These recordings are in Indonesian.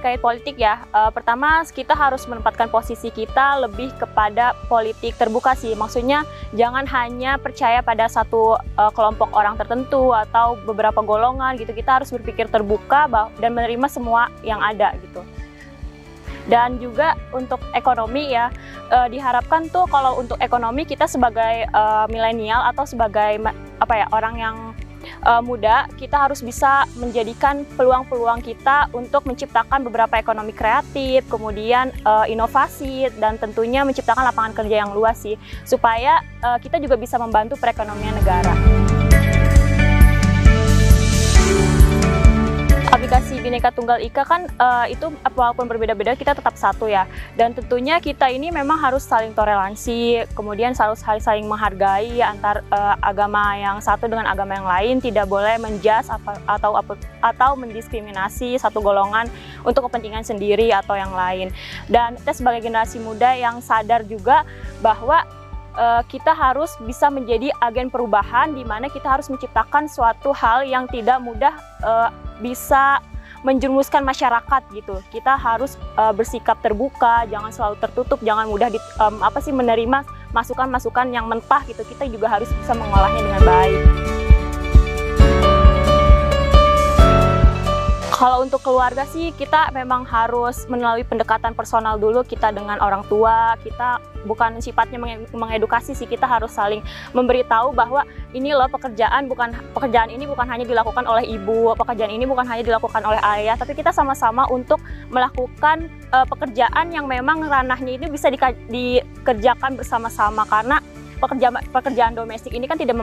terkait politik ya, pertama kita harus menempatkan posisi kita lebih kepada politik terbuka sih. Maksudnya jangan hanya percaya pada satu kelompok orang tertentu atau beberapa golongan gitu. Kita harus berpikir terbuka dan menerima semua yang ada gitu. Dan juga untuk ekonomi ya, diharapkan tuh kalau untuk ekonomi kita sebagai milenial atau sebagai orang yang muda, kita harus bisa menjadikan peluang-peluang kita untuk menciptakan beberapa ekonomi kreatif, kemudian inovasi, dan tentunya menciptakan lapangan kerja yang luas sih, supaya kita juga bisa membantu perekonomian negara. Aplikasi Bhinneka Tunggal Ika kan itu walaupun berbeda-beda kita tetap satu ya, dan tentunya kita ini memang harus saling toleransi, kemudian harus saling menghargai antar agama yang satu dengan agama yang lain, tidak boleh menjudge atau mendiskriminasi satu golongan untuk kepentingan sendiri atau yang lain. Dan kita sebagai generasi muda yang sadar juga bahwa kita harus bisa menjadi agen perubahan, di mana kita harus menciptakan suatu hal yang tidak mudah bisa menjerumuskan masyarakat gitu. Kita harus bersikap terbuka, jangan selalu tertutup, jangan mudah menerima masukan-masukan yang mentah gitu. Kita juga harus bisa mengolahnya dengan baik. Kalau untuk keluarga sih, kita memang harus melalui pendekatan personal dulu kita dengan orang tua. Kita bukan sifatnya mengedukasi sih, kita harus saling memberitahu bahwa ini loh pekerjaan ini bukan hanya dilakukan oleh ibu, pekerjaan ini bukan hanya dilakukan oleh ayah, tapi kita sama-sama untuk melakukan pekerjaan yang memang ranahnya ini bisa dikerjakan bersama-sama, karena pekerjaan domestik ini kan tidak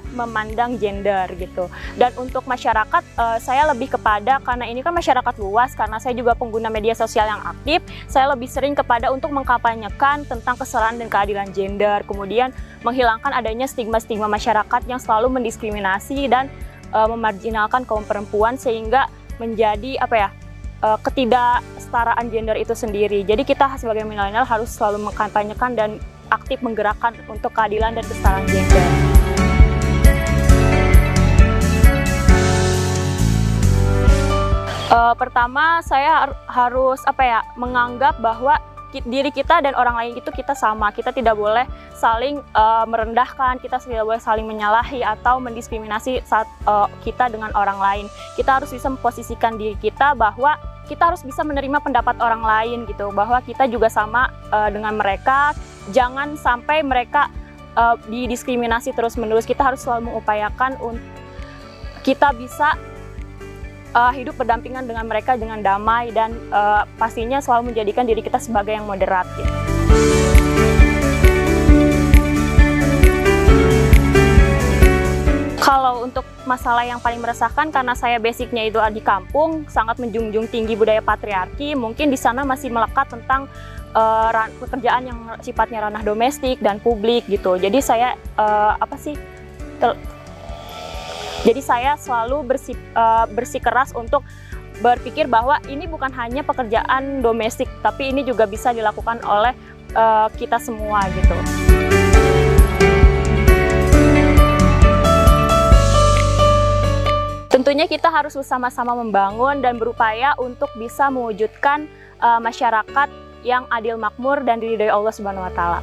memandang gender gitu. Dan untuk masyarakat, saya lebih kepada, karena ini kan masyarakat luas, karena saya juga pengguna media sosial yang aktif, saya lebih sering kepada untuk mengkampanyekan tentang kesetaraan dan keadilan gender, kemudian menghilangkan adanya stigma-stigma masyarakat yang selalu mendiskriminasi dan memarginalkan kaum perempuan, sehingga menjadi ketidaksetaraan gender itu sendiri. Jadi kita sebagai milenial harus selalu mengkampanyekan dan aktif menggerakkan untuk keadilan dan kesetaraan gender. Pertama, saya harus menganggap bahwa diri kita dan orang lain itu kita sama. Kita tidak boleh saling merendahkan, kita tidak boleh saling menyalahi atau mendiskriminasi saat kita dengan orang lain. Kita harus bisa memposisikan diri kita bahwa kita harus bisa menerima pendapat orang lain gitu, bahwa kita juga sama dengan mereka. Jangan sampai mereka didiskriminasi terus-menerus. Kita harus selalu mengupayakan untuk kita bisa hidup berdampingan dengan mereka dengan damai, dan pastinya selalu menjadikan diri kita sebagai yang moderat gitu. Kalau untuk masalah yang paling meresahkan, karena saya basicnya itu di kampung, sangat menjunjung tinggi budaya patriarki, mungkin di sana masih melekat tentang pekerjaan yang sifatnya ranah domestik dan publik gitu. Jadi saya selalu bersikeras untuk berpikir bahwa ini bukan hanya pekerjaan domestik, tapi ini juga bisa dilakukan oleh kita semua gitu. Tentunya kita harus bersama-sama membangun dan berupaya untuk bisa mewujudkan masyarakat yang adil, makmur, dan diridhoi Allah Subhanahu wa Ta'ala.